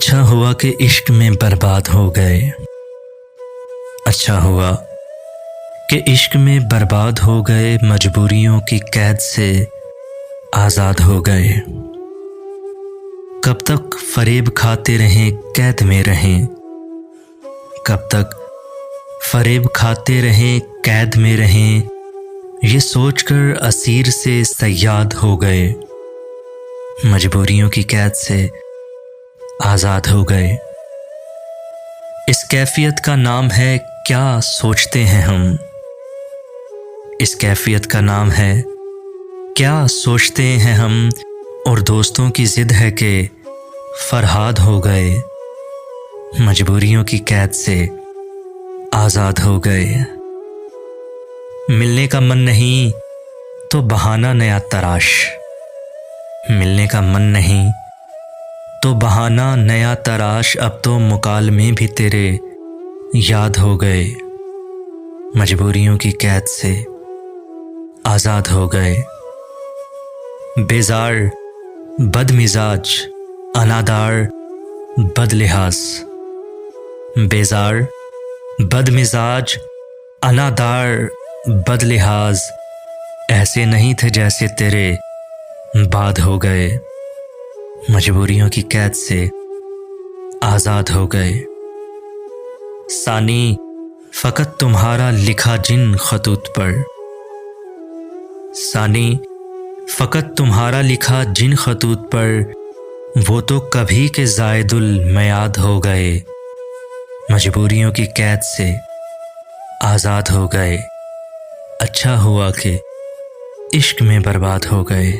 अच्छा हुआ कि इश्क में बर्बाद हो गए। अच्छा हुआ कि इश्क में बर्बाद हो गए, मजबूरियों की कैद से आज़ाद हो गए। कब तक फरेब खाते रहें, कैद में रहें। कब तक फरेब खाते रहें, कैद में रहें। ये सोचकर असीर से सयाद हो गए, मजबूरियों की कैद से आज़ाद हो गए। इस कैफियत का नाम है क्या सोचते हैं हम। इस कैफियत का नाम है क्या सोचते हैं हम। और दोस्तों की जिद है कि फरहाद हो गए, मजबूरियों की कैद से आज़ाद हो गए। मिलने का मन नहीं तो बहाना नया तराश। मिलने का मन नहीं तो बहाना नया तराश। अब तो मुकालमे भी तेरे याद हो गए, मजबूरियों की कैद से आज़ाद हो गए। बेजार, बदमिजाज, अनादार, बदलिहाज। बेजार, बदमिजाज, अनादार, बदलिहाज। ऐसे नहीं थे जैसे तेरे बाद हो गए, मजबूरियों की कैद से आज़ाद हो गए। सानी, फ़कत तुम्हारा लिखा जिन खतूत पर। सानी, फ़कत तुम्हारा लिखा जिन खतूत पर, वो तो कभी के ज़ायदुल मयाद हो गए, मजबूरियों की कैद से आज़ाद हो गए। अच्छा हुआ कि इश्क में बर्बाद हो गए।